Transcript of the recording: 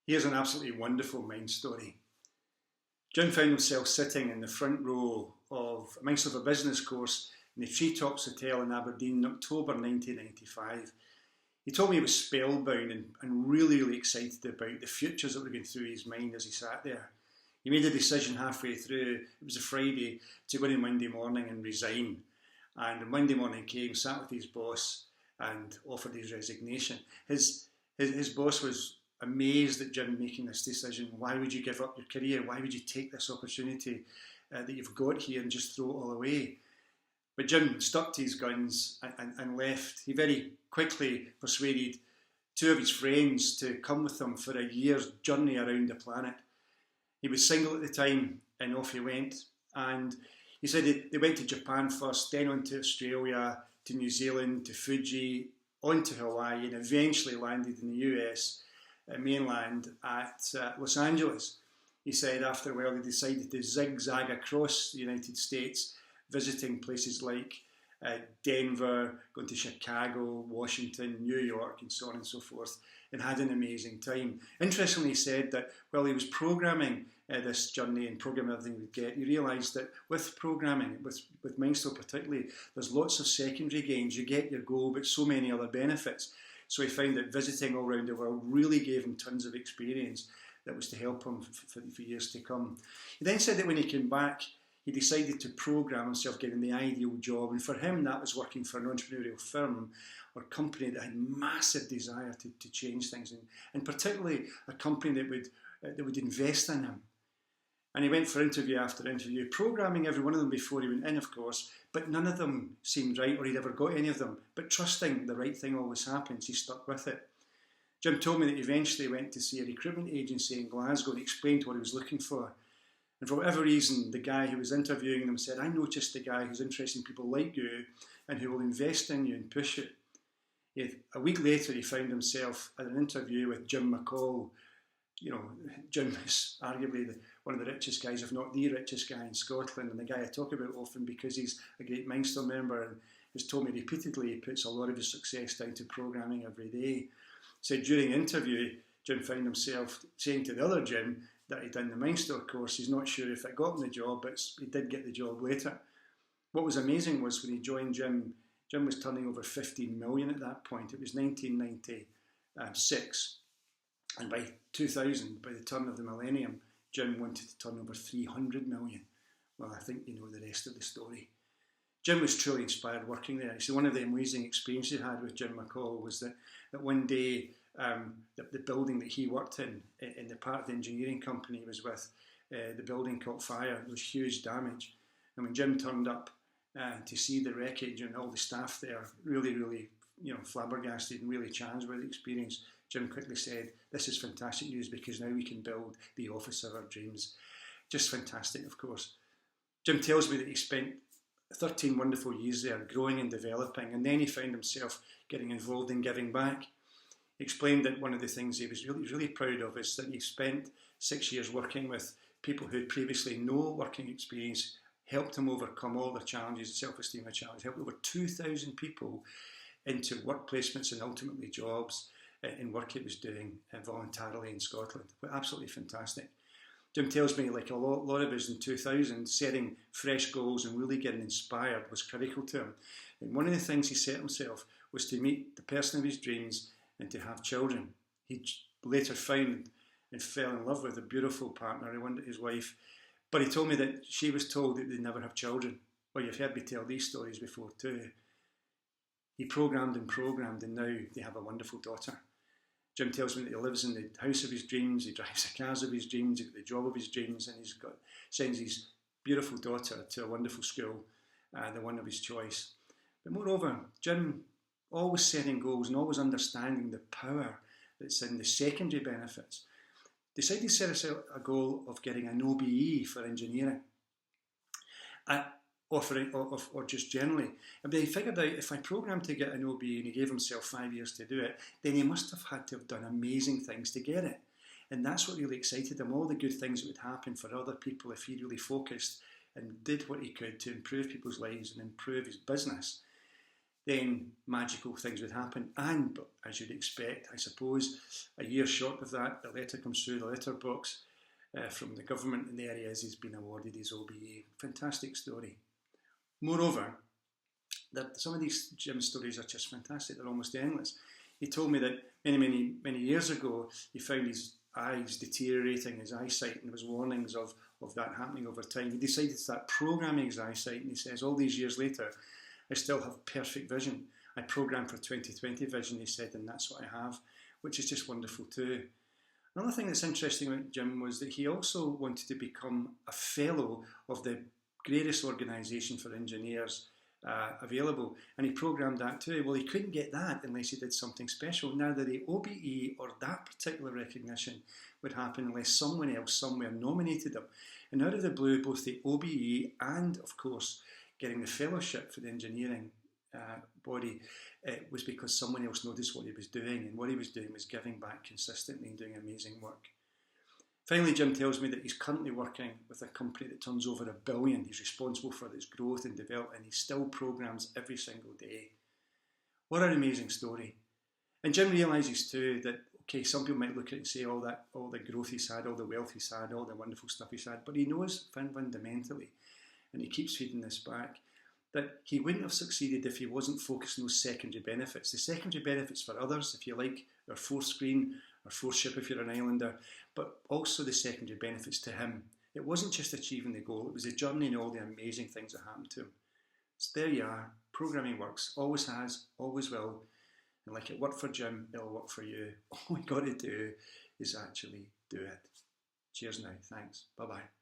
Here's an absolutely wonderful mind story. Jim found himself sitting in the front row of a MindStore for Business course in the Treetops Hotel in Aberdeen in October 1995. He told me he was spellbound and really excited about the futures that were going through his mind as he sat there. He made a decision halfway through, it was a Friday, to go in Monday morning and resign. And Monday morning came, sat with his boss and offered his resignation. His boss was amazed at Jim making this decision. Why would you give up your career? Why would you take this opportunity that you've got here and just throw it all away? But Jim stuck to his guns and left. He very quickly persuaded two of his friends to come with him for a year's journey around the planet. He was single at the time and off he went. And he said they went to Japan first, then on to Australia, to New Zealand, to Fuji, on to Hawaii, and eventually landed in the US mainland at Los Angeles. He said after a while they decided to zigzag across the United States, visiting places like Denver, going to Chicago, Washington, New York, and so on and so forth, and had an amazing time. Interestingly, he said that while he was programming this journey and programming everything he would get, he realised that with programming, with MindStore particularly, there's lots of secondary gains. You get your goal, but so many other benefits. So he found that visiting all around the world really gave him tons of experience that was to help him for years to come. He then said that when he came back, he decided to program himself getting the ideal job, and for him that was working for an entrepreneurial firm or company that had massive desire to change things, and particularly a company that would invest in him. And he went for interview after interview, programming every one of them before he went in, of course, but none of them seemed right, or he'd ever got any of them. But trusting the right thing always happens, he stuck with it. Jim told me that he eventually went to see a recruitment agency in Glasgow and explained what he was looking for. And for whatever reason, the guy who was interviewing them said, "I noticed the guy who's interested in people like you and who will invest in you and push you." A week later, he found himself at an interview with Jim McCall. You know, Jim is arguably one of the richest guys, if not the richest guy in Scotland, and the guy I talk about often because he's a great MindStore member and has told me repeatedly he puts a lot of his success down to programming every day. So during the interview, Jim found himself saying to the other Jim that he'd done the MindStore course. He's not sure if it got him the job, but he did get the job later. What was amazing was when he joined Jim was turning over 15 million at that point. It was 1996. And by 2000, by the turn of the millennium, Jim wanted to turn over 300 million. Well, I think you know the rest of the story. Jim was truly inspired working there. So one of the amazing experiences he had with Jim McCall was that one day the building that he worked in the part of the engineering company he was with, the building caught fire. There was huge damage. And when Jim turned up to see the wreckage and all the staff there, really flabbergasted and really challenged by the experience, Jim quickly said, "This is fantastic news because now we can build the office of our dreams." Just fantastic, of course. Jim tells me that he spent 13 wonderful years there growing and developing, and then he found himself getting involved in giving back. He explained that one of the things he was really proud of is that he spent 6 years working with people who had previously no working experience, helped him overcome all the challenges, self-esteem challenges, helped over 2,000 people into work placements and ultimately jobs in work he was doing voluntarily in Scotland. But absolutely fantastic. Jim tells me, like a lot of us in 2000, setting fresh goals and really getting inspired was critical to him. And one of the things he set himself was to meet the person of his dreams and to have children. He later found and fell in love with a beautiful partner, his wife, but he told me that she was told that they'd never have children. Well, you've heard me tell these stories before too. He programmed, and now they have a wonderful daughter. Jim tells me that he lives in the house of his dreams, he drives the cars of his dreams, he got the job of his dreams, and sends his beautiful daughter to a wonderful school, the one of his choice. But moreover, Jim, always setting goals and always understanding the power that's in the secondary benefits, decided to set himself a goal of getting an OBE for engineering. Or just generally. But he figured out if I programmed to get an OBE and he gave himself 5 years to do it, then he must have had to have done amazing things to get it. And that's what really excited him, all the good things that would happen for other people if he really focused and did what he could to improve people's lives and improve his business. then magical things would happen. And, as you'd expect, I suppose, a year short of that, the letter comes through the letterbox from the government, and there he is, he's been awarded his OBE. Fantastic story. Moreover, that some of these Jim stories are just fantastic, they're almost endless. He told me that many years ago, he found his eyes deteriorating, his eyesight, and there was warnings of that happening over time. He decided to start programming his eyesight, and he says, all these years later, I still have perfect vision. I programmed for 20/20 vision, he said, and that's what I have, which is just wonderful too. Another thing that's interesting about Jim was that he also wanted to become a fellow of the greatest organisation for engineers available, and he programmed that too. Well, he couldn't get that unless he did something special. Neither the OBE or that particular recognition would happen unless someone else somewhere nominated him. And out of the blue, both the OBE and, of course, getting the fellowship for the engineering body was because someone else noticed what he was doing, and what he was doing was giving back consistently and doing amazing work. Finally, Jim tells me that he's currently working with a company that turns over $1 billion. He's responsible for its growth and development, and he still programs every single day. What an amazing story. And Jim realises too that, okay, some people might look at it and say all the growth he's had, all the wealth he's had, all the wonderful stuff he's had, but he knows fundamentally, and he keeps feeding this back, that he wouldn't have succeeded if he wasn't focused on those secondary benefits. The secondary benefits for others, if you like, our fourth screen, our fourth ship if you're an islander, but also the secondary benefits to him. It wasn't just achieving the goal, it was the journey and all the amazing things that happened to him. So there you are, programming works, always has, always will, and like it worked for Jim, it'll work for you. All we got to do is actually do it. Cheers now, thanks, bye-bye.